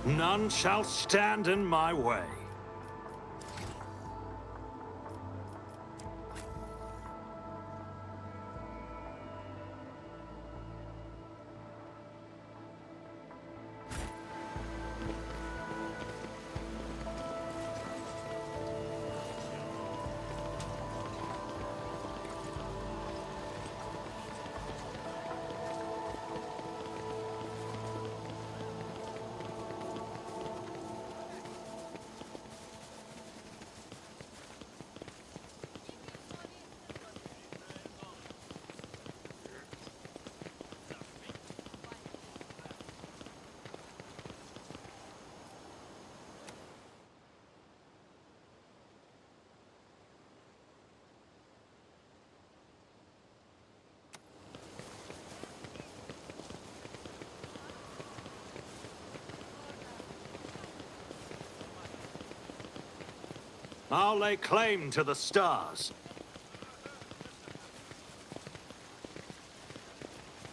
None shall stand in my way. I'll lay claim to the stars.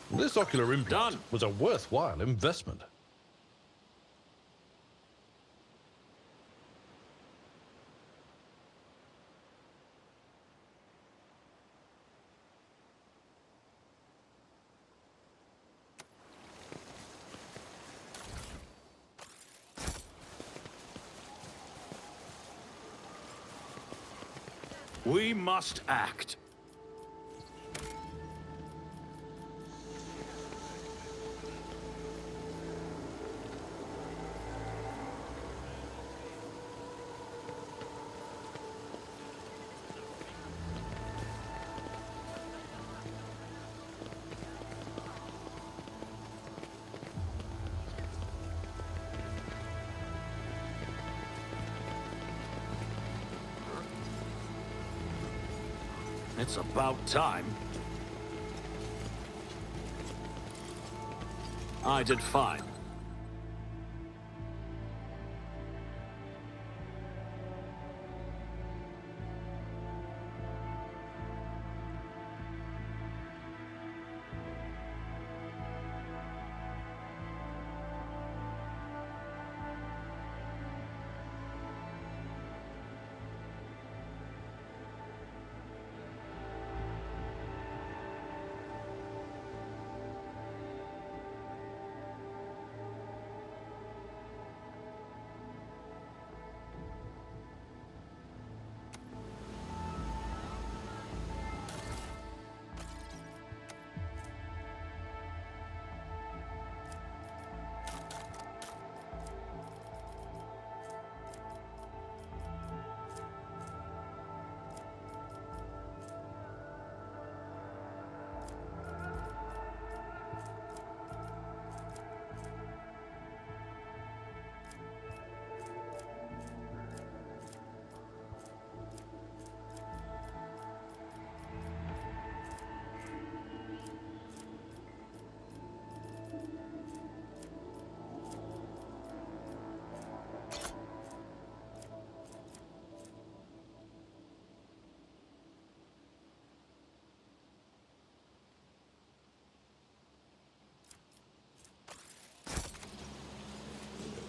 This ocular implant Done. was a worthwhile investment. We must act. It's about time. I did fine.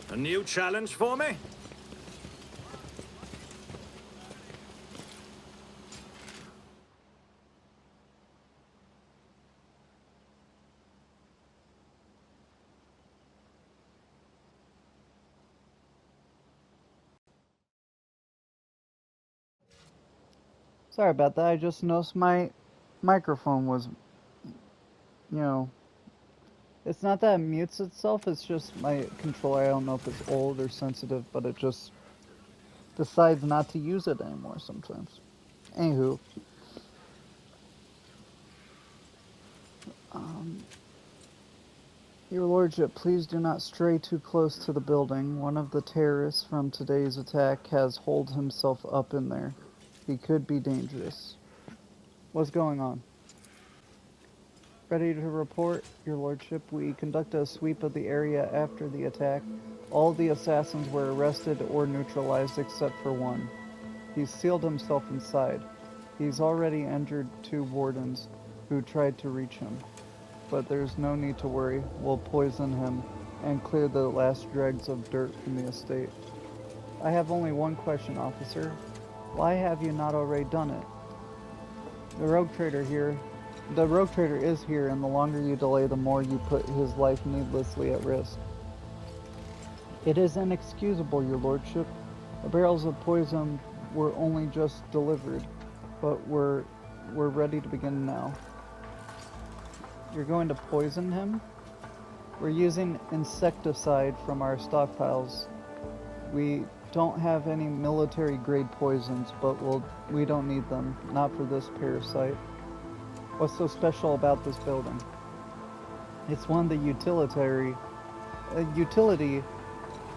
A new challenge for me? Sorry about that. I just noticed my microphone was, it's not that it mutes itself, it's just my controller. I don't know if it's old or sensitive, but it just decides not to use it anymore sometimes. Anywho. Your Lordship, please do not stray too close to the building. One of the terrorists from today's attack has holed himself up in there. He could be dangerous. What's going on? Ready to report, Your Lordship. We conducted a sweep of the area after the attack. All the assassins were arrested or neutralized except for one. He's sealed himself inside. He's already injured 2 wardens who tried to reach him. But there's no need to worry. We'll poison him and clear the last dregs of dirt from the estate. I have only one question, officer. Why have you not already done it? The rogue trader is here, and the longer you delay, the more you put his life needlessly at risk. It is inexcusable, your lordship. The barrels of poison were only just delivered, but we're ready to begin now. You're going to poison him? We're using insecticide from our stockpiles. We don't have any military-grade poisons, but we don't need them. Not for this parasite. What's so special about this building? It's one of the utility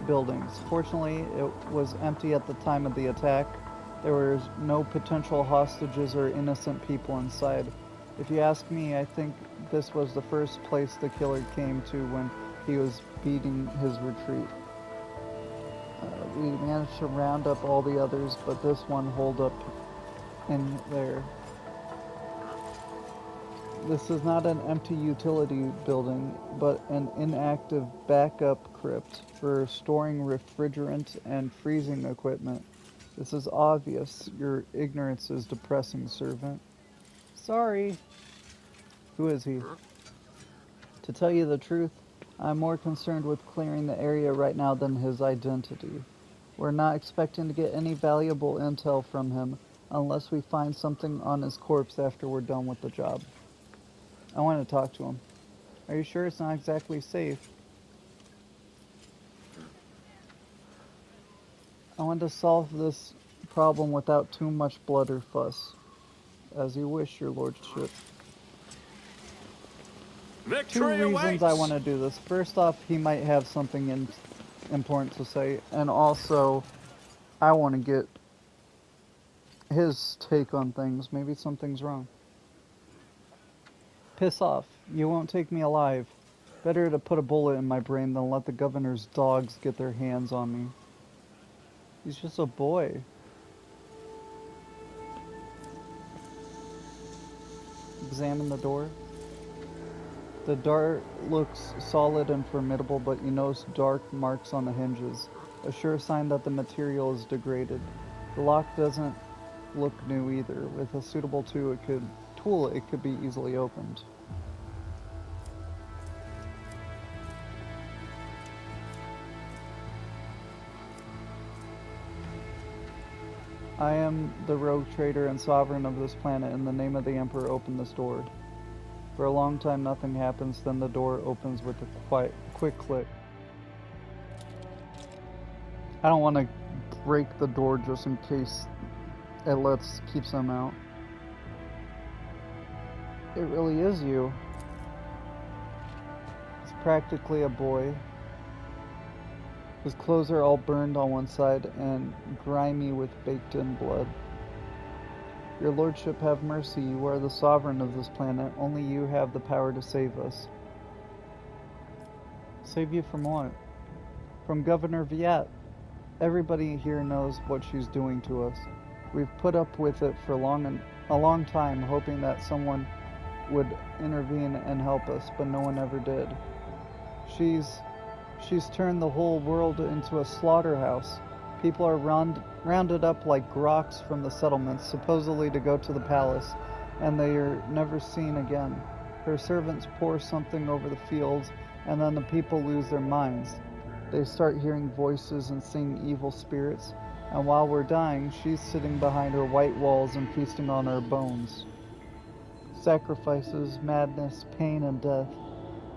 buildings. Fortunately, it was empty at the time of the attack. There was no potential hostages or innocent people inside. If you ask me, I think this was the first place the killer came to when he was beating his retreat. We managed to round up all the others, but this one holed up in there. This is not an empty utility building, but an inactive backup crypt for storing refrigerant and freezing equipment. This is obvious. Your ignorance is depressing, servant. Sorry. Who is he? To tell you the truth, I'm more concerned with clearing the area right now than his identity. We're not expecting to get any valuable intel from him unless we find something on his corpse after we're done with the job. I want to talk to him. Are you sure it's not exactly safe? I want to solve this problem without too much blood or fuss. As you wish, your lordship. Victory Two reasons awaits. I want to do this. First off, he might have something important to say, and also, I want to get his take on things. Maybe something's wrong. Piss off. You won't take me alive. Better to put a bullet in my brain than let the governor's dogs get their hands on me. He's just a boy. Examine the door. The door looks solid and formidable, but you notice dark marks on the hinges, a sure sign that the material is degraded. The lock doesn't look new either. With a suitable tool, it could be easily opened. I am the rogue trader and sovereign of this planet. In the name of the Emperor, open this door. For a long time, nothing happens, then the door opens with a quick click. I don't want to break the door just in case it keeps them out. It really is you. It's practically a boy. His clothes are all burned on one side and grimy with baked-in blood. Your lordship, have mercy. You are the sovereign of this planet. Only you have the power to save us. Save you from what? From Governor Viet. Everybody here knows what she's doing to us. We've put up with it for a long time, hoping that someone would intervene and help us, but no one ever did. She's turned the whole world into a slaughterhouse. People are rounded up like groks from the settlements, supposedly to go to the palace, and they are never seen again. Her servants pour something over the fields, and then the people lose their minds. They start hearing voices and seeing evil spirits, and while we're dying, she's sitting behind her white walls and feasting on our bones. Sacrifices, madness, pain, and death.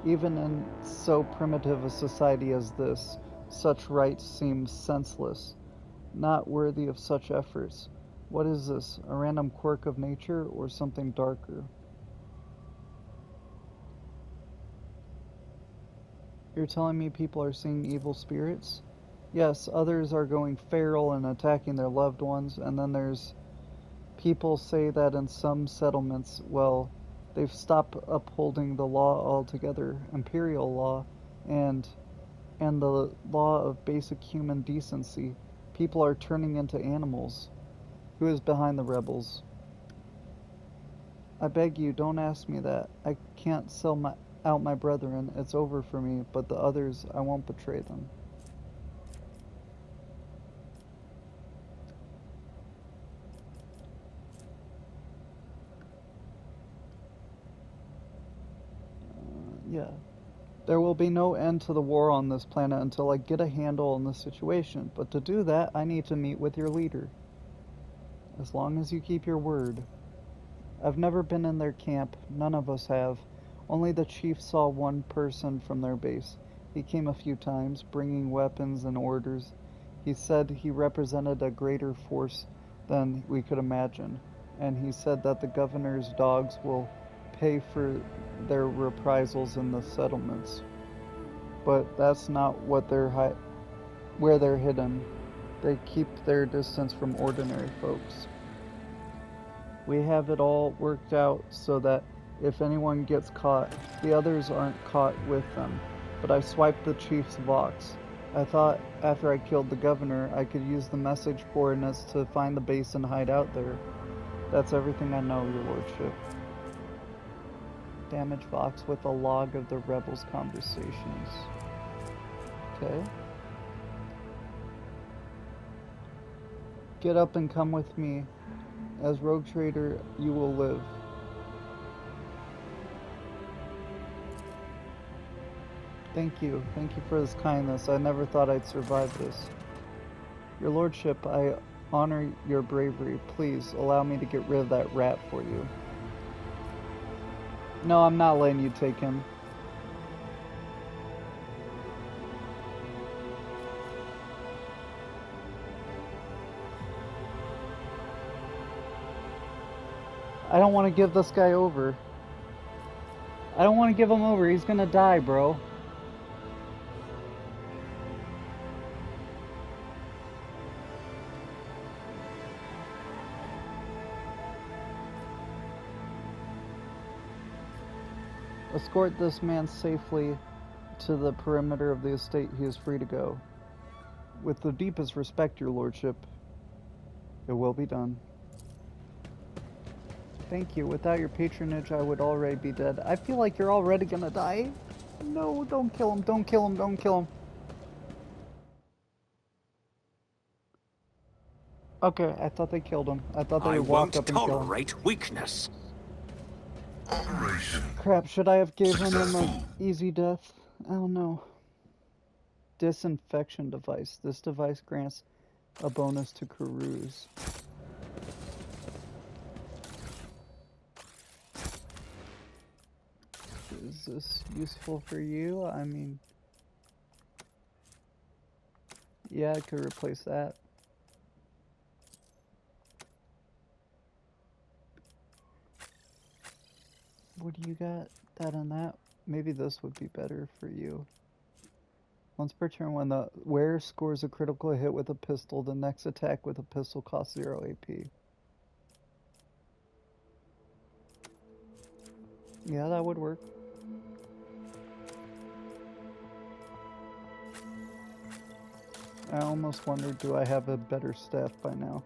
Even in so primitive a society as this, such rites seem senseless, not worthy of such efforts. What is this, a random quirk of nature, or something darker? You're telling me people are seeing evil spirits? Yes, others are going feral and attacking their loved ones, and then there's people say that in some settlements, well, they've stopped upholding the law altogether, imperial law, and the law of basic human decency. People are turning into animals. Who is behind the rebels? I beg you, don't ask me that. I can't out my brethren, it's over for me, but the others, I won't betray them. Yeah. There will be no end to the war on this planet until I get a handle on the situation, but to do that, I need to meet with your leader. As long as you keep your word. I've never been in their camp, none of us have. Only the chief saw one person from their base. He came a few times, bringing weapons and orders. He said he represented a greater force than we could imagine, and he said that the governor's dogs will pay for their reprisals in the settlements. But that's not what where they're hidden. They keep their distance from ordinary folks. We have it all worked out so that if anyone gets caught, the others aren't caught with them. But I swiped the chief's Vox. I thought after I killed the governor, I could use the message coordinates to find the base and hide out there. That's everything I know, your lordship. Damage Vox with a log of the rebels' conversations. Okay. Get up and come with me. As rogue trader, you will live. Thank you. Thank you for this kindness. I never thought I'd survive this. Your lordship, I honor your bravery. Please allow me to get rid of that rat for you. No, I'm not letting you take him. I don't want to give this guy over. I don't want to give him over. He's gonna die, bro. Escort this man safely to the perimeter of the estate. He is free to go. With the deepest respect, your lordship. It will be done. Thank you. Without your patronage, I would already be dead. I feel like you're already gonna die. No, don't kill him. Don't kill him. Don't kill him. Okay, I thought they killed him. I thought they would walk up and kill him. I won't tolerate weakness. Operation. Crap, should I have given him an easy death? I don't know. Disinfection device. This device grants a bonus to Karuz. Is this useful for you? I mean... yeah, I could replace that. What do you got? That and that? Maybe this would be better for you. Once per turn, when the wearer scores a critical hit with a pistol, the next attack with a pistol costs 0 AP. Yeah, that would work. I almost wondered, do I have a better staff by now?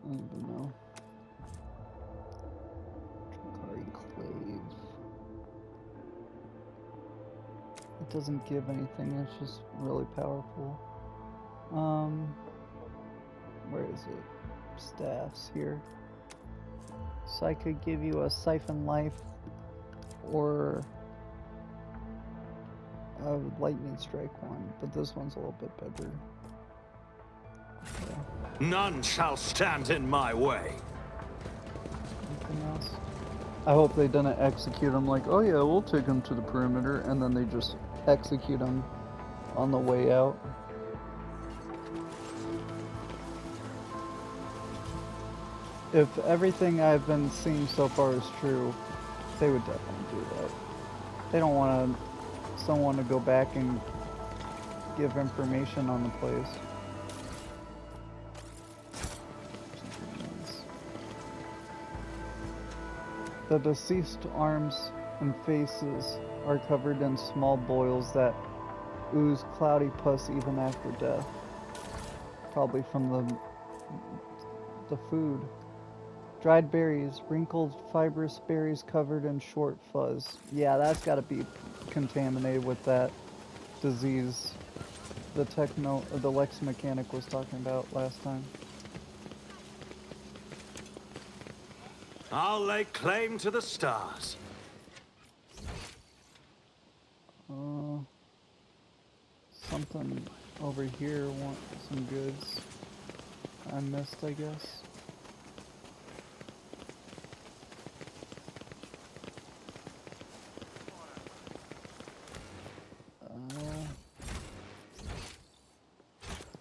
I don't even know. It doesn't give anything, it's just really powerful. Where is it? Staffs here. So I could give you a Siphon Life or a Lightning Strike one, but this one's a little bit better. Okay. None shall stand in my way. Anything else? I hope they didn't execute him like, oh yeah, we'll take him to the perimeter, and then they just execute him on the way out. If everything I've been seeing so far is true, they would definitely do that. They don't want someone to go back and give information on the place. The deceased arms and faces are covered in small boils that ooze cloudy pus even after death. Probably from the food. Dried berries, wrinkled, fibrous berries covered in short fuzz. Yeah, that's got to be contaminated with that disease the Lex mechanic was talking about last time. I'll lay claim to the stars. Something over here, want some goods I missed, I guess.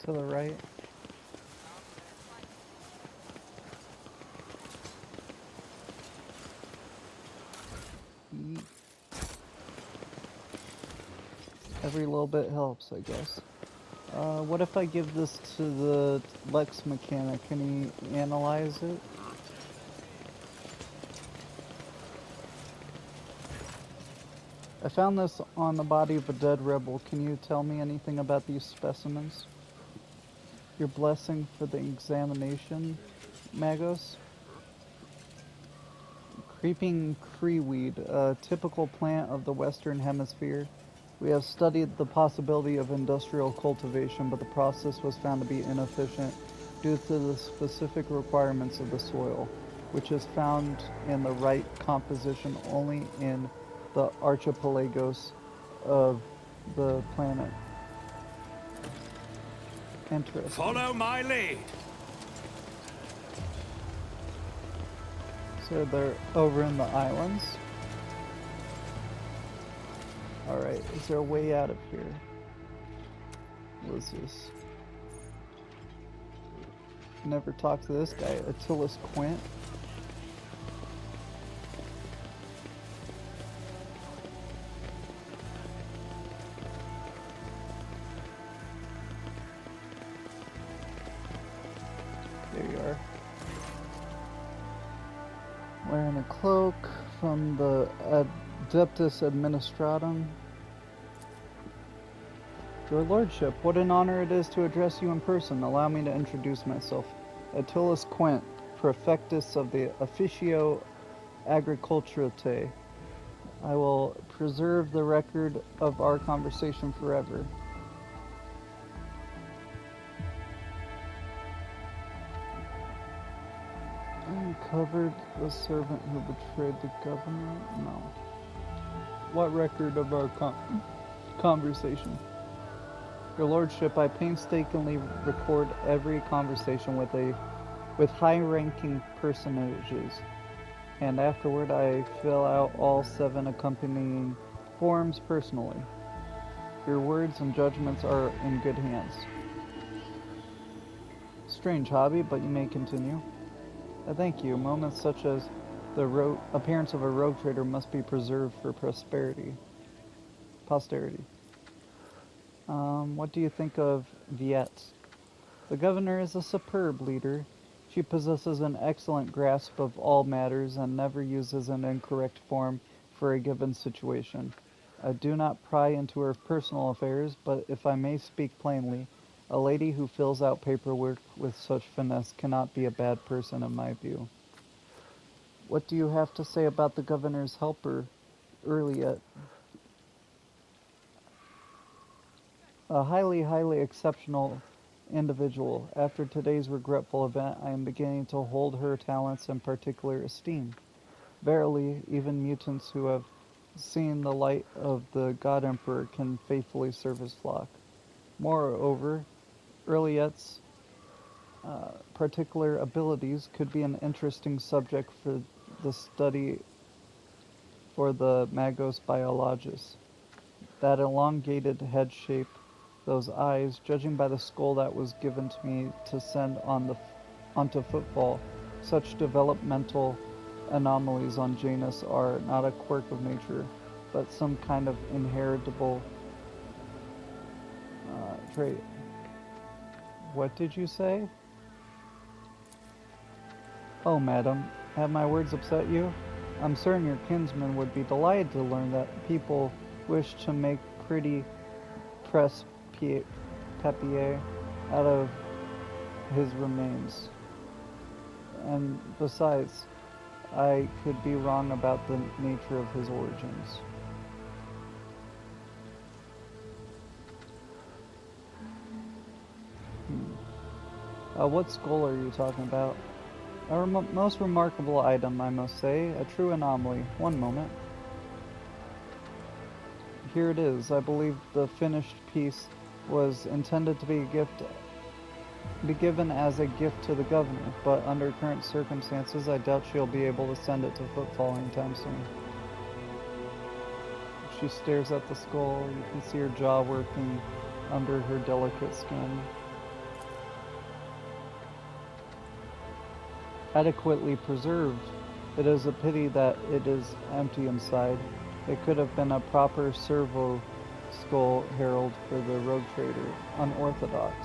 To the right. Yeet. Every little bit helps, I guess. What if I give this to the Lex mechanic? Can he analyze it? I found this on the body of a dead rebel. Can you tell me anything about these specimens? Your blessing for the examination, Magos? Creeping creeweed, a typical plant of the Western Hemisphere. We have studied the possibility of industrial cultivation, but the process was found to be inefficient due to the specific requirements of the soil, which is found in the right composition only in the archipelagos of the planet. Interesting. Follow my lead. So they're over in the islands. Alright, is there a way out of here? What is this? Never talked to this guy, Attilas Quint. There you are. Wearing a cloak from the Adeptus Administratum. Your Lordship, what an honor it is to address you in person. Allow me to introduce myself. Attilas Quint, Prefectus of the Officio Agriculturate. I will preserve the record of our conversation forever. Uncovered the servant who betrayed the governor? No. What record of our conversation? Your Lordship, I painstakingly record every conversation with high-ranking personages, and afterward I fill out all 7 accompanying forms personally. Your words and judgments are in good hands. Strange hobby, but you may continue. Thank you. Moments such as the appearance of a rogue trader must be preserved for posterity. What do you think of Viet? The governor is a superb leader. She possesses an excellent grasp of all matters and never uses an incorrect form for a given situation. I do not pry into her personal affairs, but if I may speak plainly, a lady who fills out paperwork with such finesse cannot be a bad person in my view. What do you have to say about the governor's helper, Earliet? A highly exceptional individual. After today's regretful event, I am beginning to hold her talents in particular esteem. Verily, even mutants who have seen the light of the God Emperor can faithfully serve his flock. Moreover, Earliet's particular abilities could be an interesting subject for the study for the Magos biologists. That elongated head shape, those eyes, judging by the skull that was given to me to send onto footfall, such developmental anomalies on Janus are not a quirk of nature, but some kind of inheritable trait. What did you say? Oh, madam, have my words upset you? I'm certain your kinsman would be delighted to learn that people wish to make pretty presse-papier out of his remains. And besides, I could be wrong about the nature of his origins. What skull are you talking about? A most remarkable item, I must say. A true anomaly. One moment. Here it is. I believe the finished piece was intended to be given as a gift to the governor, but under current circumstances, I doubt she'll be able to send it to Footfall anytime soon. She stares at the skull. You can see her jaw working under her delicate skin. Adequately preserved. It is a pity that it is empty inside. It could have been a proper servo skull herald for the rogue trader. Unorthodox.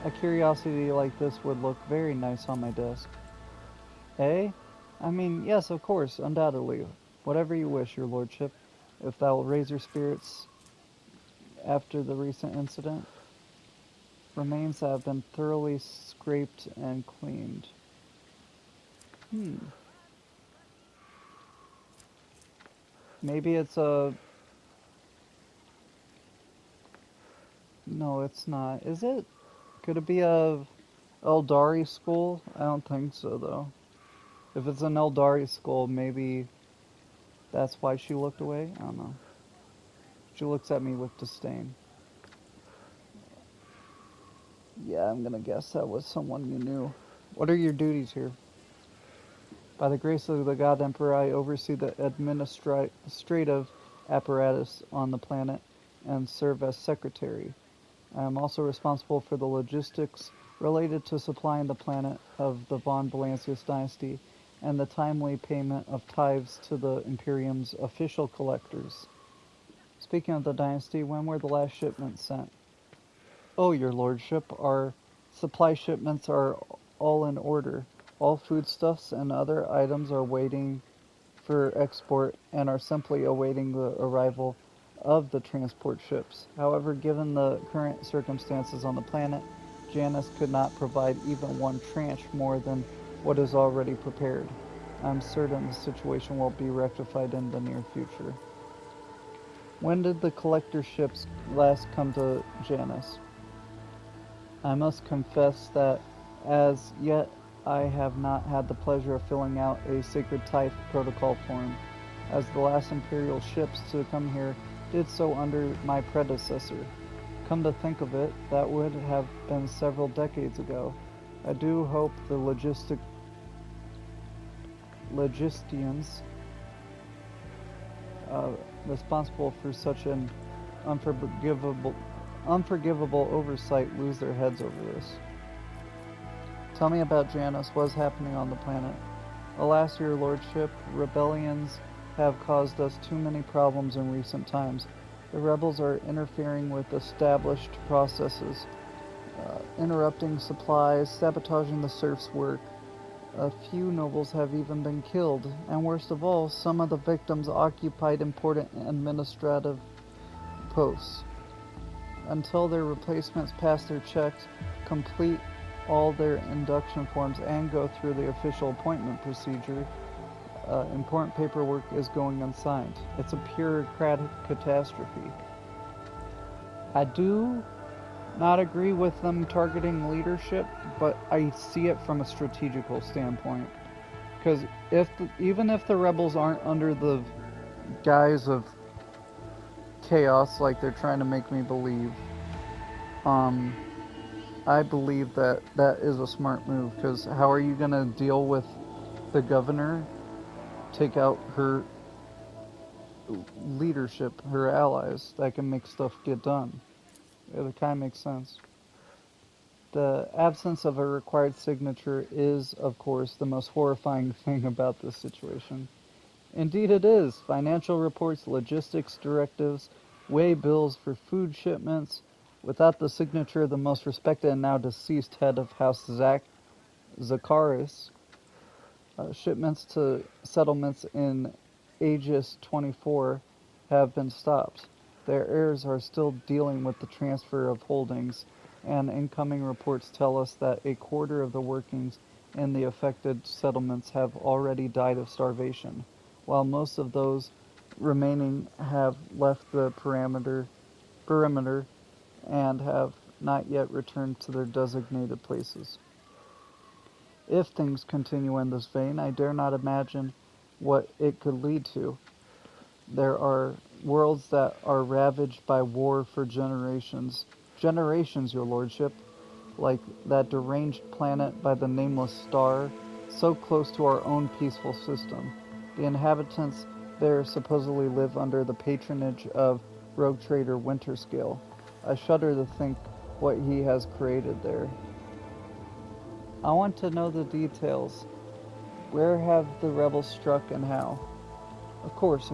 A curiosity like this would look very nice on my desk. Eh? I mean, yes, of course, undoubtedly. Whatever you wish, your lordship, if that will raise your spirits after the recent incident. Remains have been thoroughly scraped and cleaned. Maybe it's a... No, it's not. Is it? Could it be a Eldari skull? I don't think so, though. If it's an Eldari skull, maybe that's why she looked away? I don't know. She looks at me with disdain. Yeah, I'm gonna guess that was someone you knew. What are your duties here? By the grace of the God Emperor, I oversee the administrative apparatus on the planet and serve as secretary. I am also responsible for the logistics related to supplying the planet of the von Valancius dynasty and the timely payment of tithes to the Imperium's official collectors. Speaking of the dynasty, when were the last shipments sent? Oh, your lordship, our supply shipments are all in order. All foodstuffs and other items are waiting for export and are simply awaiting the arrival of the transport ships. However, given the current circumstances on the planet, Janus could not provide even one tranche more than what is already prepared. I'm certain the situation will be rectified in the near future. When did the collector ships last come to Janus? I must confess that as yet I have not had the pleasure of filling out a sacred tithe protocol form, as the last Imperial ships to come here did so under my predecessor. Come to think of it, that would have been several decades ago. I do hope the logisticians responsible for such an unforgivable oversight lose their heads over this. Tell me about Janus. What's happening on the planet? Alas, your lordship, rebellions have caused us too many problems in recent times. The rebels are interfering with established processes, interrupting supplies, sabotaging the serfs' work. A few nobles have even been killed, and worst of all, some of the victims occupied important administrative posts. Until their replacements pass their checks, complete all their induction forms, and go through the official appointment procedure, important paperwork is going unsigned. It's a bureaucratic catastrophe. I do not agree with them targeting leadership, but I see it from a strategical standpoint. Because even if the rebels aren't under the guise of chaos like they're trying to make me believe, I believe that is a smart move. Because how are you going to deal with the governor? Take out her leadership, her allies that can make stuff get done. It kind of makes sense. The absence of a required signature is, of course, the most horrifying thing about this situation. Indeed it is. Financial reports, logistics directives, weigh bills for food shipments. Without the signature of the most respected and now deceased head of House Zacharis, shipments to settlements in Aegis 24 have been stopped. Their heirs are still dealing with the transfer of holdings and incoming reports tell us that a quarter of the workings in the affected settlements have already died of starvation, while most of those remaining have left the perimeter and have not yet returned to their designated places. If things continue in this vein, I dare not imagine what it could lead to. There are worlds that are ravaged by war for generations. Generations, your lordship, like that deranged planet by the nameless star, so close to our own peaceful system. The inhabitants there supposedly live under the patronage of rogue trader Winterscale. I shudder to think what he has created there. I want to know the details. Where have the rebels struck and how? Of course.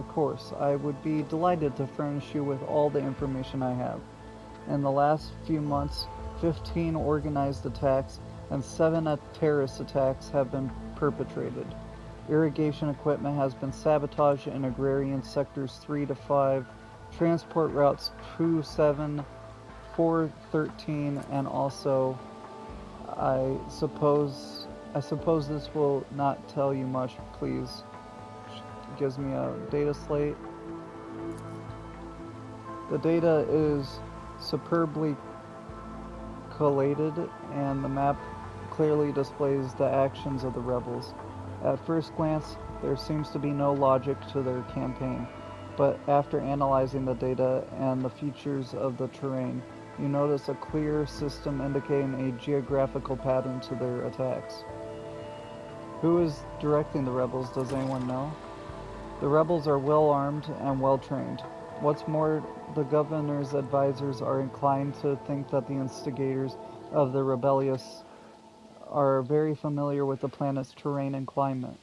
I would be delighted to furnish you with all the information I have. In the last few months, 15 organized attacks and 7 terrorist attacks have been perpetrated. Irrigation equipment has been sabotaged in agrarian sectors 3 to 5, transport routes 2, 7, 4, 13, and also I suppose this will not tell you much, please. It gives me a data slate. The data is superbly collated, and the map clearly displays the actions of the rebels. At first glance, there seems to be no logic to their campaign, but after analyzing the data and the features of the terrain, you notice a clear system indicating a geographical pattern to their attacks. Who is directing the rebels, does anyone know? The rebels are well armed and well trained. What's more, the governor's advisors are inclined to think that the instigators of the rebellious are very familiar with the planet's terrain and climate.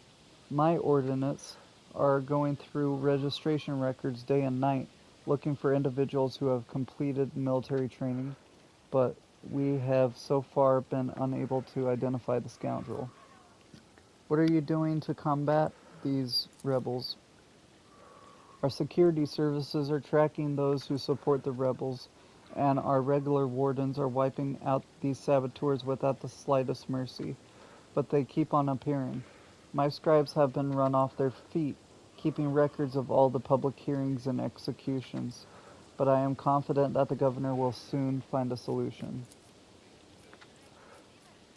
My ordinates are going through registration records day and night, looking for individuals who have completed military training, but we have so far been unable to identify the scoundrel. What are you doing to combat these rebels? Our security services are tracking those who support the rebels, and our regular wardens are wiping out these saboteurs without the slightest mercy, but they keep on appearing. My scribes have been run off their feet, keeping records of all the public hearings and executions, but I am confident that the governor will soon find a solution.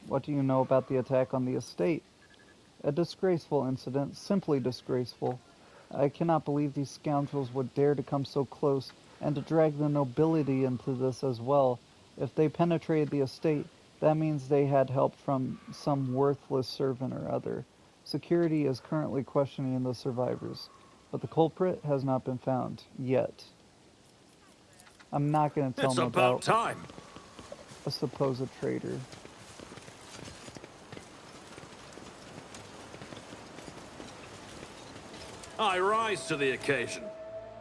What do you know about the attack on the estate? A disgraceful incident, simply disgraceful. I cannot believe these scoundrels would dare to come so close and to drag the nobility into this as well. If they penetrated the estate, that means they had help from some worthless servant or other. Security is currently questioning the survivors, but the culprit has not been found yet. I'm not going to tell It's them about about time. a supposed traitor. I rise to the occasion.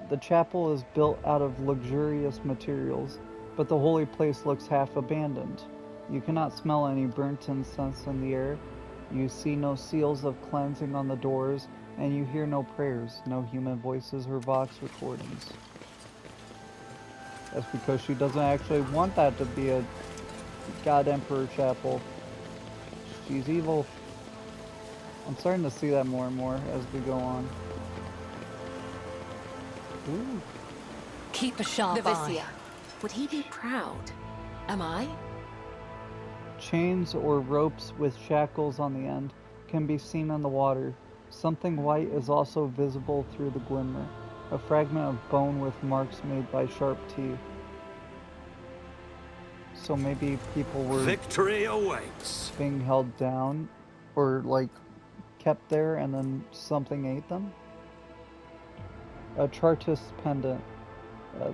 The chapel is built out of luxurious materials, but the holy place looks half abandoned. You cannot smell any burnt incense in the air. You see no seals of cleansing on the doors, and you hear no prayers, no human voices or vox recordings. That's because she doesn't actually want that to be a God Emperor chapel. She's evil. I'm starting to see that more and more as we go on. Ooh. Keep a sharp Novicia. eye. Would he be proud? Am I? Chains or ropes with shackles on the end can be seen in the water. Something white is also visible through the glimmer, a fragment of bone with marks made by sharp teeth. So maybe people were Victory awaits. being held down or like kept there and then something ate them. A Chartist pendant.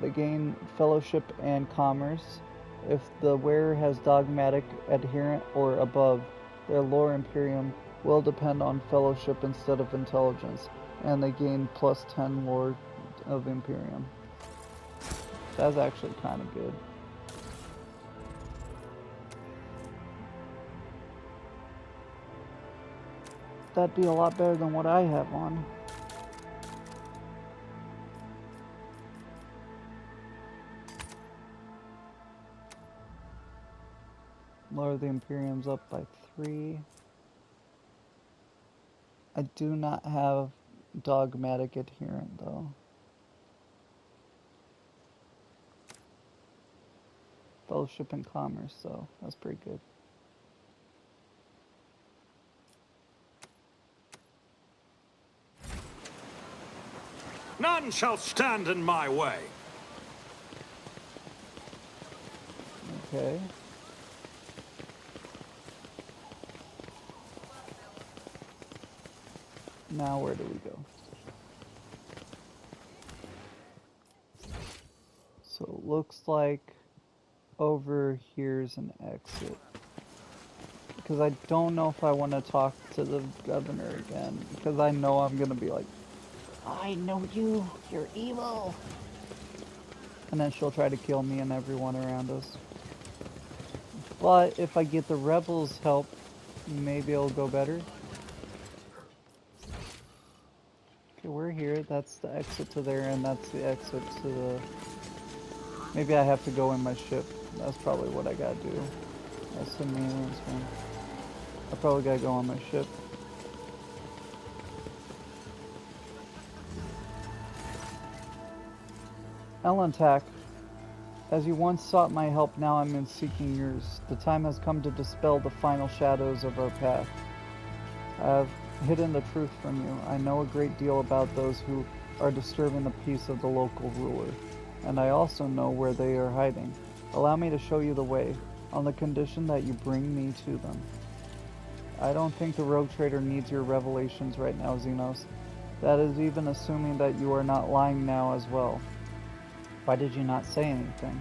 They gain fellowship and commerce. If the wearer has dogmatic, adherent, or above, their lore imperium will depend on fellowship instead of intelligence, and they gain plus 10 lore of imperium. That's actually kind of good. That'd be a lot better than what I have on. Lower the Imperiums up by 3. I do not have dogmatic adherent though. Fellowship and commerce though. That's pretty good. None shall stand in my way. Okay. Now where do we go? So it looks like over here's an exit. Because I don't know if I want to talk to the governor again. Because I know I'm going to be like, I know you, you're evil. And then she'll try to kill me and everyone around us. But if I get the rebels' help, maybe it'll go better. Okay, we're here. That's the exit to there, and that's the exit to the... Maybe I have to go in my ship. That's probably what I gotta do. That's the maintenance one. I probably gotta go on my ship. Elentak, as you once sought my help, now I'm in seeking yours. The time has come to dispel the final shadows of our path. I have hidden the truth from you. I know a great deal about those who are disturbing the peace of the local ruler, and I also know where they are hiding. Allow me to show you the way, on the condition that you bring me to them. I don't think the rogue trader needs your revelations right now, Xenos. That is even assuming that you are not lying now as well. Why did you not say anything?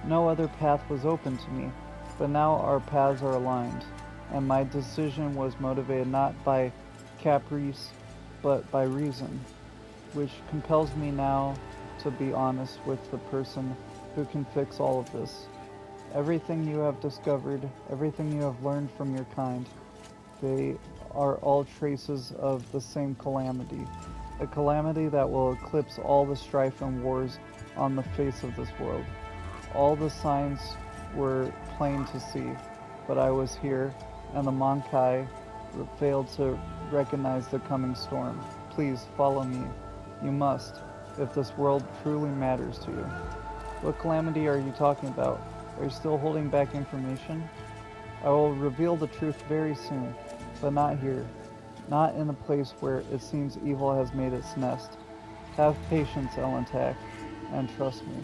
No other path was open to me, but now our paths are aligned, and my decision was motivated not by caprice, but by reason, which compels me now to be honest with the person who can fix all of this. Everything you have discovered, everything you have learned from your kind, they are all traces of the same calamity. A calamity that will eclipse all the strife and wars on the face of this world. All the signs were plain to see, but I was here, and the Monkai failed to recognize the coming storm. Please follow me. You must, if this world truly matters to you. What calamity are you talking about? Are you still holding back information? I will reveal the truth very soon, but not here. Not in a place where it seems evil has made its nest. Have patience, Elentak, and trust me.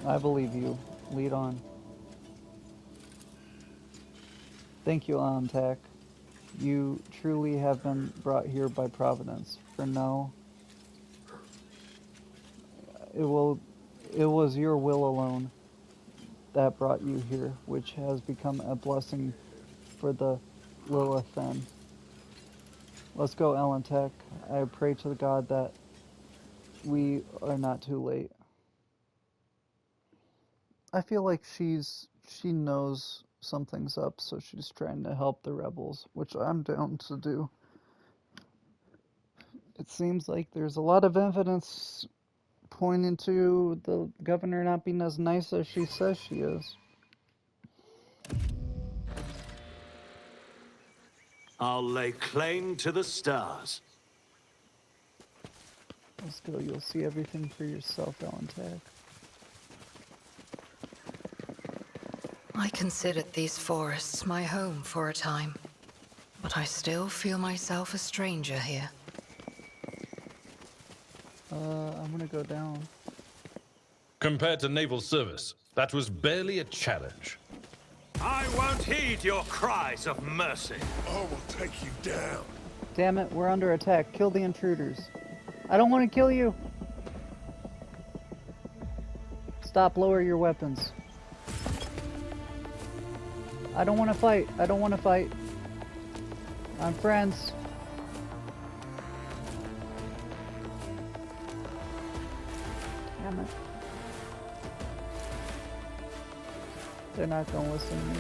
I believe you. Lead on. Thank you, Elentak. You truly have been brought here by Providence. For no, it was your will alone that brought you here, which has become a blessing for the Lilithan. Let's go, Elentak. I pray to the God that we are not too late. I feel like she knows something's up, so she's trying to help the rebels, which I'm down to do. It seems like there's a lot of evidence pointing to the governor not being as nice as she says she is. I'll lay claim to the stars. Let's go. You'll see everything for yourself, Elentak. I considered these forests my home for a time, but I still feel myself a stranger here. I'm gonna go down. Compared to naval service, that was barely a challenge. I won't heed your cries of mercy. I will take you down. Damn it, we're under attack. Kill the intruders. I don't want to kill you. Stop, lower your weapons. I don't want to fight. I don't want to fight. I'm friends. Damn it. They're not going to listen to me.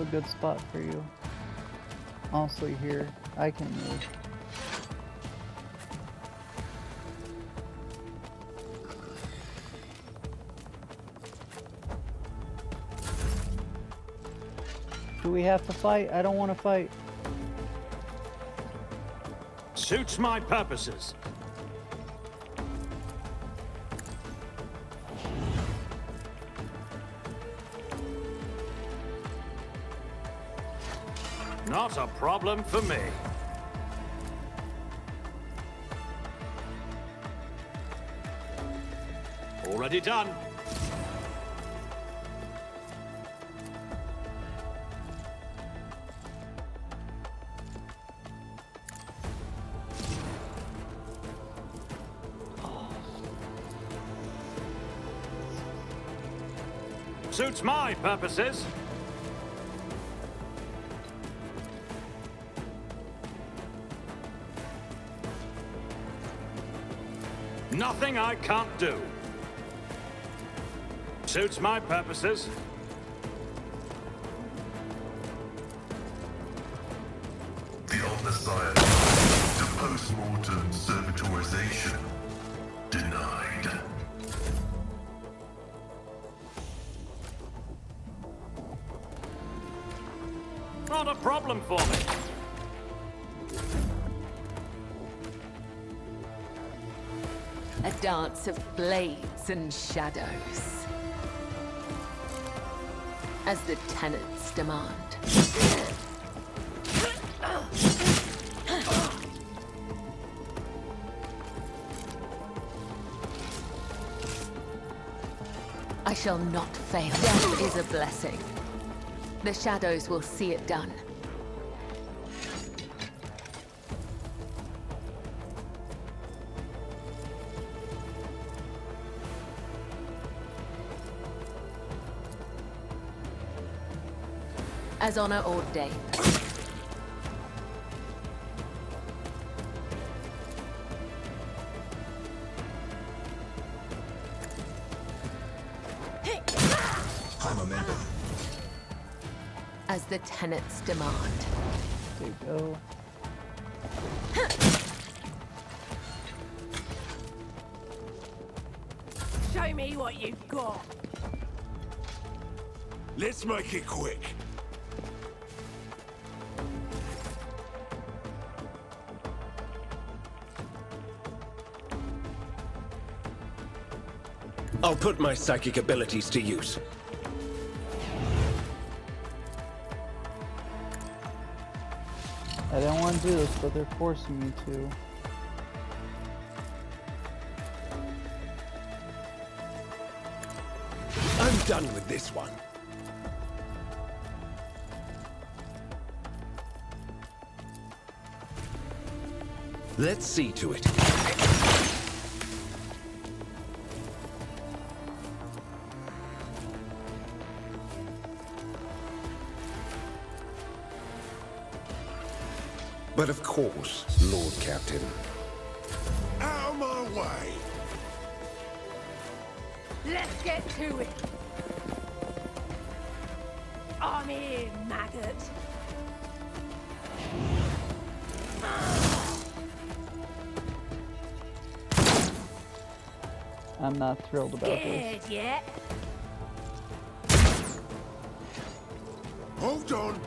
a good spot for you. Honestly, here, I can move. Do we have to fight? I don't want to fight. Suits my purposes. Not a problem for me. Already done. Suits my purposes. Nothing I can't do. Suits my purposes. The Omnissiah to post-mortem servitorization denied. Not a problem for me. A dance of blades and shadows. As the tenants demand. I shall not fail. Death is a blessing. The shadows will see it done. As honor ordained. I'm a member. As the tenants demand. There you go. Show me what you've got. Let's make it quick. I'll put my psychic abilities to use. I don't want to do this, but they're forcing me to. I'm done with this one. Let's see to it. But of course, Lord Captain. Out of my way. Let's get to it. I'm here, maggot. I'm not thrilled about this. Scared yet? Hold on.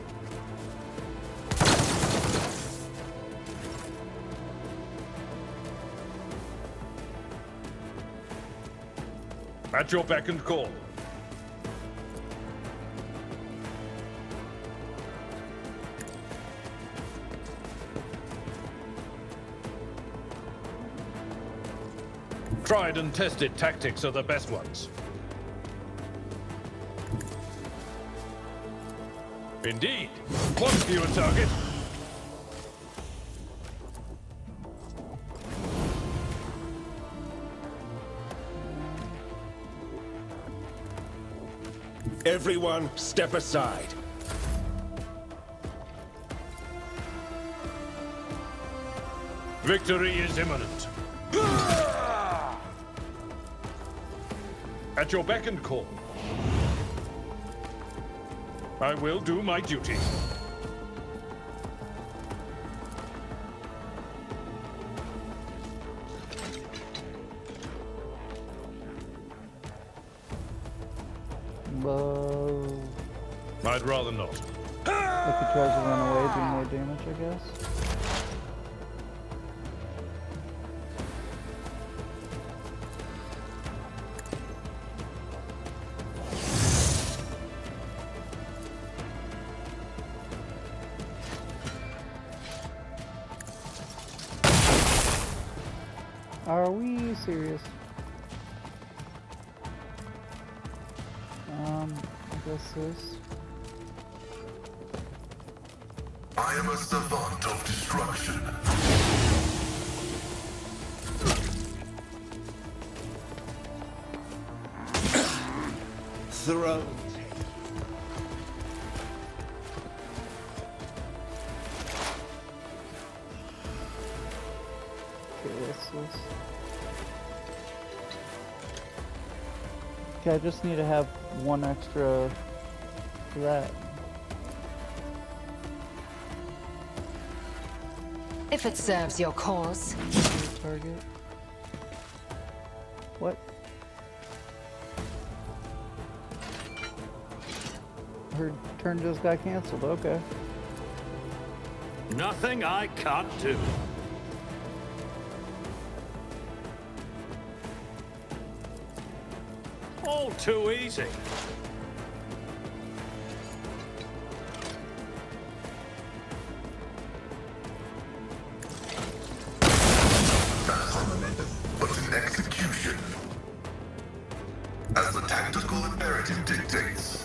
At your beck and call. Tried and tested tactics are the best ones. Indeed. What's your target? Everyone, step aside. Victory is imminent. At your beck and call. I will do my duty. Whoa. I'd rather not. If he tries to run away, do more damage, I guess. Are we serious? I guess this. I am a savant of destruction. Throne. Okay, what's this? Okay, I just need to have one extra for that. If it serves your cause. Target. What? Her turn just got canceled, okay. Nothing I can't do. All too easy. Fast on momentum, but in execution. As the tactical imperative dictates.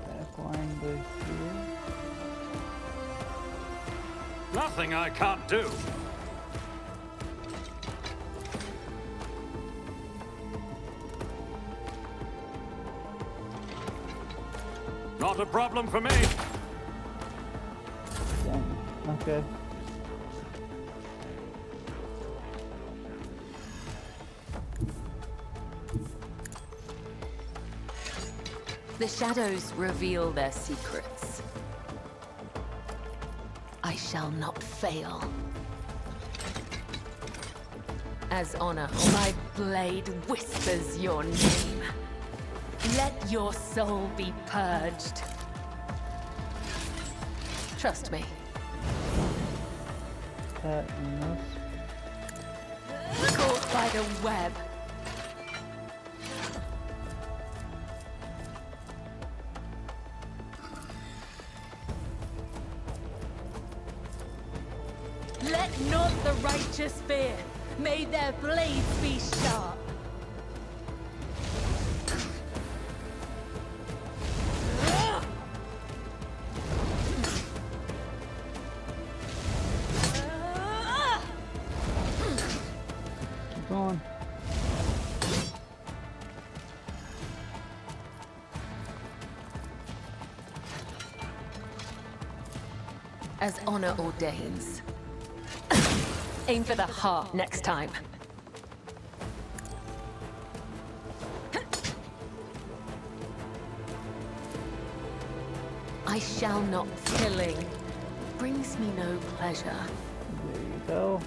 Backline to here. Nothing I can't do. Not a problem for me. Dang. Okay. The shadows reveal their secrets. I shall not fail. As honor, my blade whispers your name. Let your soul be purged. Trust me. That and this. Caught by the web. Let not the righteous fear. May their blades be sharp. Keep going. As honor ordains. Aim for the heart next time. I shall not killing. Brings me no pleasure. There you go.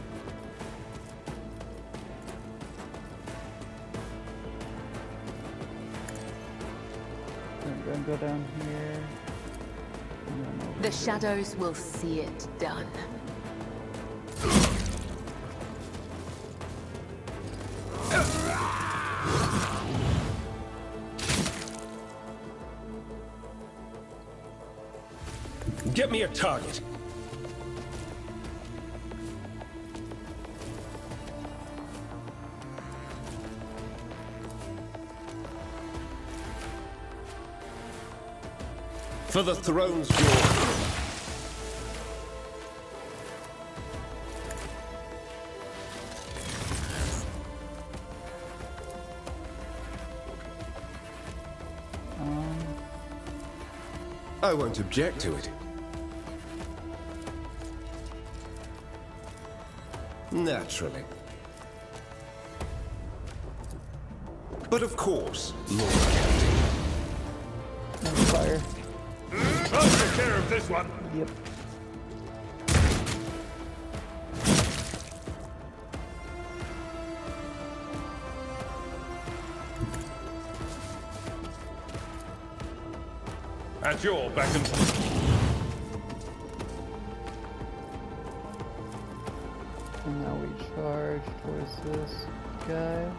I'm gonna go down here. And then over The here. shadows will see it done. Get me a target. For the throne's glory. I won't object to it. Naturally. But of course, Lord Captain. And fire. I'll take care of this one. Yep. At your beck and... And now we charge towards this guy.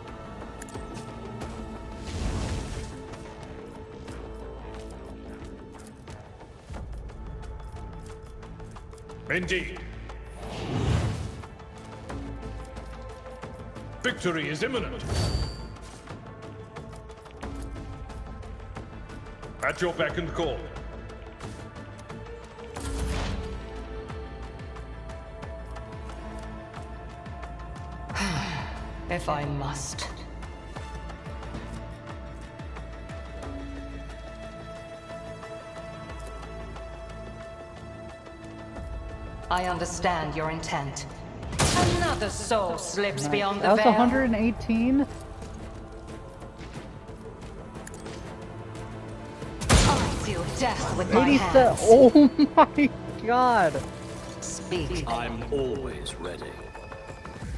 Indeed. Victory is imminent. At your beck and call. If I must. I understand your intent. Another soul slips beyond the That was veil. 118. I seal death with my hands. Oh my god. Speak. I'm always ready.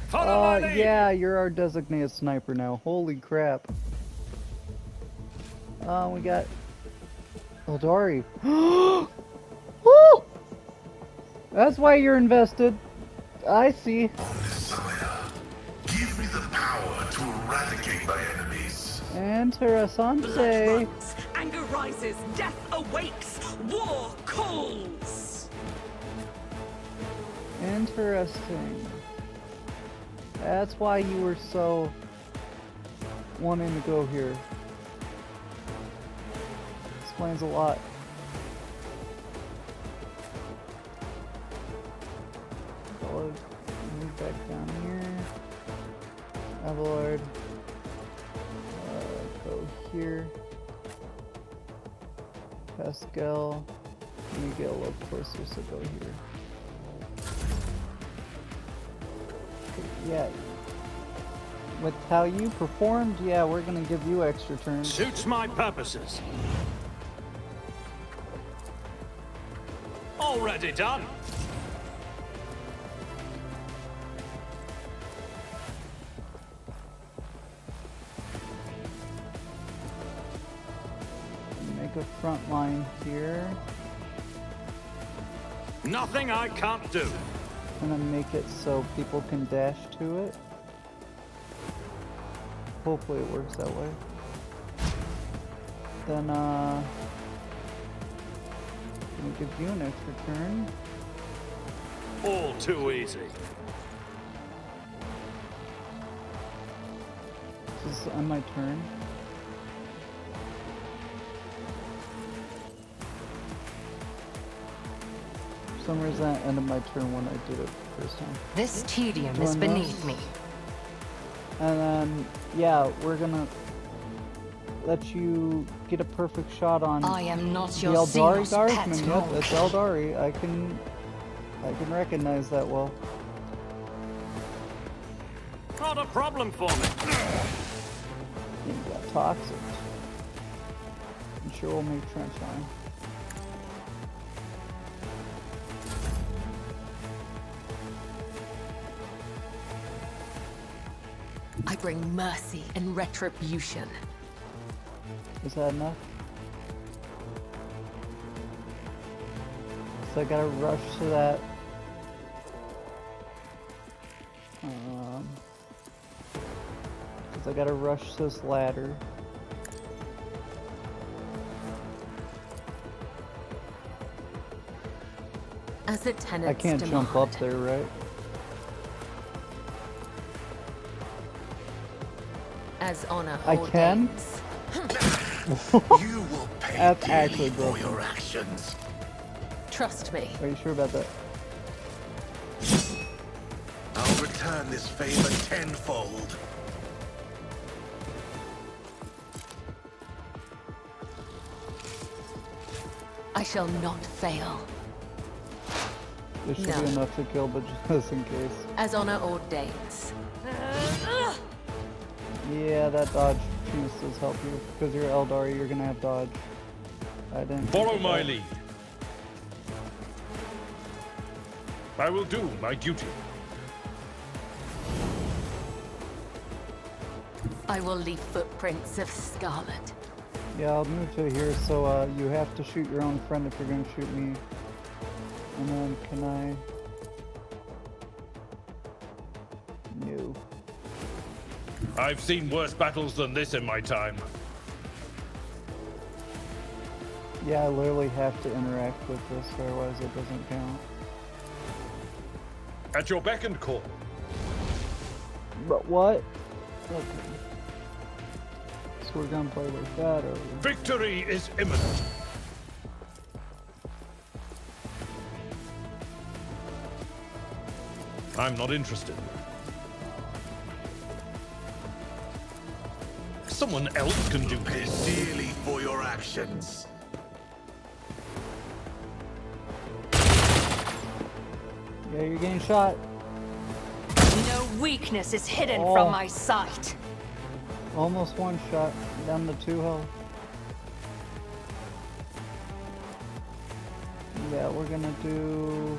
Follow my lead. Yeah, you're our designated sniper now. Holy crap. We got Eldari. Woo! That's why you're invested. I see. Messiah, give me the power to eradicate my enemies. Interessante. Anger rises, death awakes, war calls. Interesting. That's why you were so wanting to go here. Explains a lot. Move back down here. Avalord. Go here. Pascal. Let me get a little closer, so go here. Yeah. With how you performed, yeah, we're gonna give you extra turns. Suits my purposes. Already done. Make a front line here. Nothing I can't do. I'm gonna make it so people can dash to it. Hopefully it works that way. Then, I'm gonna give you an extra turn. All too easy. This is on my turn. For some reason, I ended my turn when I did it the first time. This tedium is Join beneath us. me. And then, yeah, we're gonna let you get a perfect shot on I am not the your Eldari Xenos guardsman. pet, Yep, Monk. it's Eldari. I can recognize that well. Not a problem for me. You got toxic. I'm sure we'll make trench line. I bring mercy and retribution. Is that enough? So I gotta rush to that. Cause I gotta rush this ladder. As the tenants I can't jump up there, right? As honor I can? ordains. You will pay That's dearly actually for broken. your actions. Trust me. Are you sure about that? I'll return this favor tenfold. I I shall not fail. This should No. be enough to kill, but just in case. As honor ordains. Yeah, that dodge piece does help you. Because you're Eldari, you're gonna have dodge. I didn't. Follow my lead. I will do my duty. I will leave footprints of scarlet. Yeah, I'll move to here, so you have to shoot your own friend if you're gonna shoot me. And then can I... No. I've seen worse battles than this in my time. Yeah, I literally have to interact with this, otherwise it doesn't count. At your beck and call. But what? Okay. So we're gonna play like that, or... Victory is imminent. I'm not interested. Someone else can do Pay this. dearly for your actions. Yeah, you're getting shot. No weakness is hidden Oh. from my sight. Almost one shot, down to 2 health. Yeah, we're gonna do...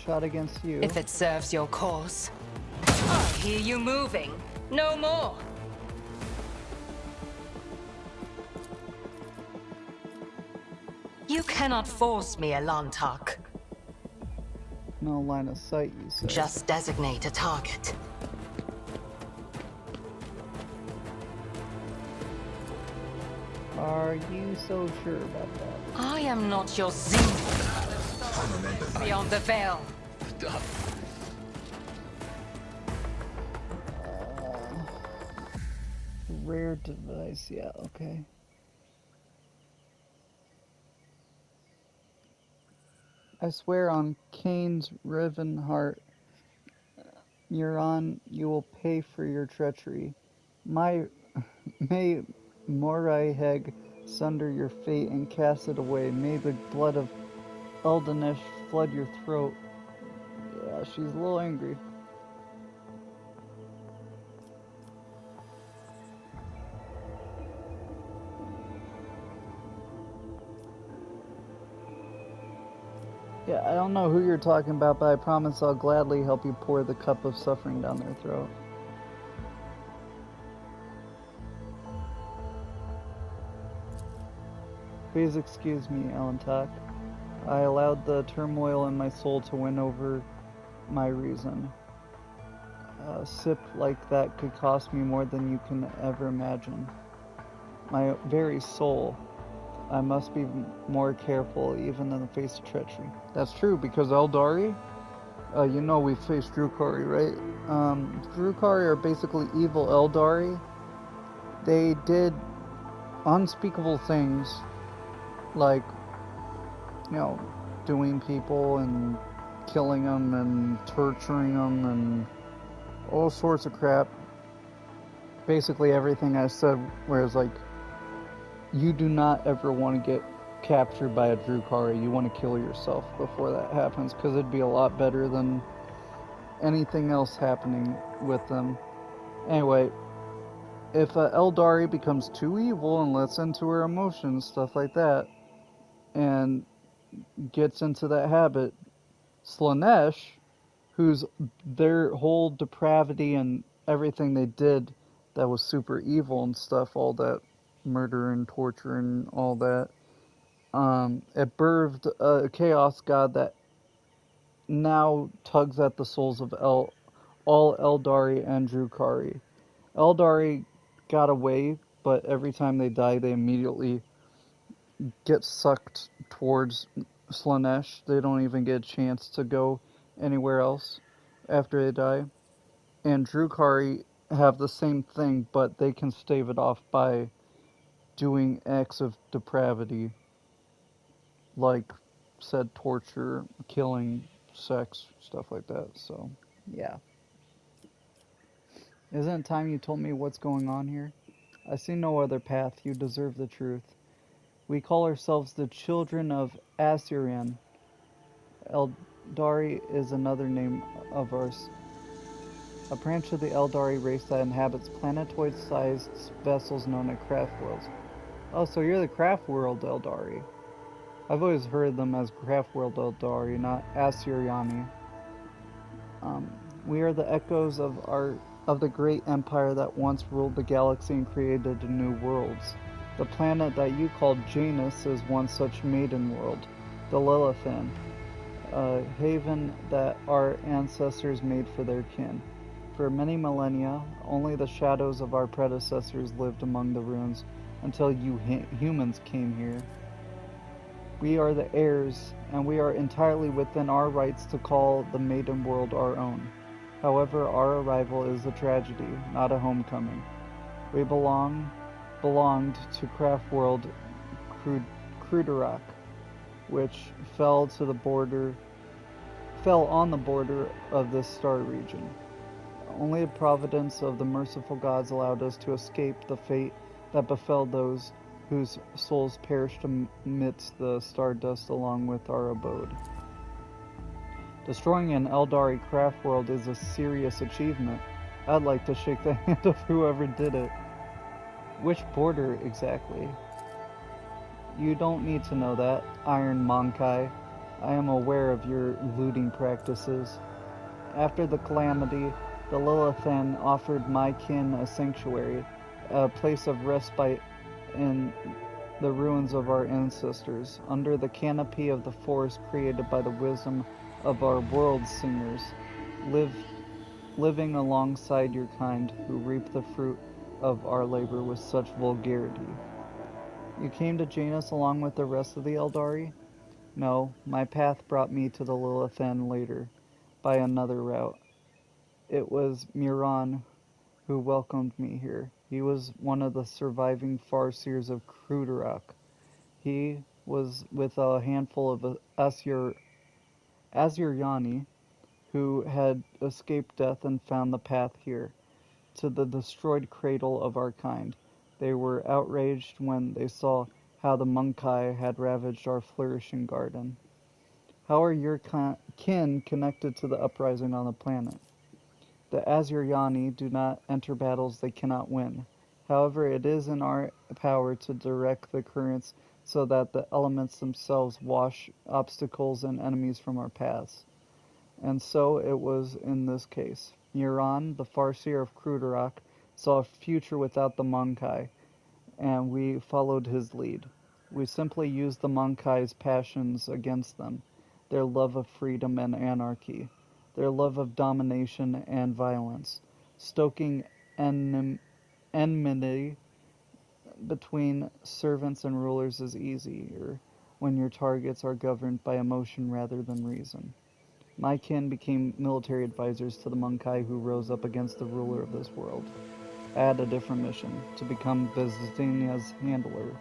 Shot against you. If it serves your cause. I hear you moving. No more. You cannot force me, Elantak. No line of sight, you said. Just designate a target. Are you so sure about that? I am not your Zim. Beyond the veil. Rare device, yeah, okay. I swear on Cain's riven heart, Euron, you will pay for your treachery. May Morai Heg sunder your fate and cast it away. May the blood of Eldanesh flood your throat. Yeah, she's a little angry. Yeah, I don't know who you're talking about, but I promise I'll gladly help you pour the cup of suffering down their throat. Please excuse me, Alantak. I allowed the turmoil in my soul to win over my reason. A sip like that could cost me more than you can ever imagine. My very soul. I must be more careful even in the face of treachery. That's true, because Eldari, you know we faced Drukhari, right? Drukhari are basically evil Eldari. They did unspeakable things, like, you know, doing people and killing them and torturing them and all sorts of crap. Basically everything I said, whereas like, you do not ever want to get captured by a Drukhari. You want to kill yourself before that happens, because it'd be a lot better than anything else happening with them. Anyway, if Eldari becomes too evil and lets into her emotions, stuff like that, and gets into that habit, Slaanesh, who's their whole depravity and everything they did that was super evil and stuff, all that murder and torture and all that, it birthed a chaos god that now tugs at the souls of all Eldari and Drukhari. Eldari got away, but every time they die, they immediately get sucked towards Slaanesh. They don't even get a chance to go anywhere else after they die. And Drukhari have the same thing, but they can stave it off by doing acts of depravity, like said torture, killing, sex, stuff like that. So, yeah. Isn't it time you told me what's going on here? I see no other path. You deserve the truth. We call ourselves the children of Assyrian. Eldari is another name of ours. A branch of the Eldari race that inhabits planetoid-sized vessels known as craft worlds. Oh, so you're the craft world Eldari. I've always heard them as craft world Eldari, not Assyriani. We are the echoes of the great empire that once ruled the galaxy and created new worlds. The planet that you called Janus is one such maiden world, the Lilithan, a haven that our ancestors made for their kin. For many millennia, only the shadows of our predecessors lived among the ruins until you humans came here. We are the heirs, and we are entirely within our rights to call the maiden world our own. However, our arrival is a tragedy, not a homecoming. We belonged to craft world Cruderak, which fell on the border of this star region. Only the providence of the merciful gods allowed us to escape the fate that befell those whose souls perished amidst the stardust along with our abode. Destroying an Eldari craft world is a serious achievement. I'd like to shake the hand of whoever did it. Which border exactly? You don't need to know that, Iron Monkai. I am aware of your looting practices. After the calamity, the Lilithan offered my kin a sanctuary, a place of respite in the ruins of our ancestors, under the canopy of the forest created by the wisdom of our world singers, living alongside your kind who reap the fruit of our labor with such vulgarity. You came to Janus along with the rest of the Eldari? No, my path brought me to the Lilithan later, by another route. It was Muran who welcomed me here. He was one of the surviving Farseers of Cruderak. He was with a handful of Asyriani who had escaped death and found the path here, to the destroyed cradle of our kind. They were outraged when they saw how the Monkai had ravaged our flourishing garden. How are your kin connected to the uprising on the planet? The Asyriani do not enter battles they cannot win. However, it is in our power to direct the currents so that the elements themselves wash obstacles and enemies from our paths. And so it was in this case. Muran, the Farseer of Cruderak, saw a future without the Monkai, and we followed his lead. We simply used the Monkai's passions against them, their love of freedom and anarchy, their love of domination and violence. Stoking enmity between servants and rulers is easier when your targets are governed by emotion rather than reason. My kin became military advisors to the Monkai who rose up against the ruler of this world. I had a different mission, to become Byzantinia's handler.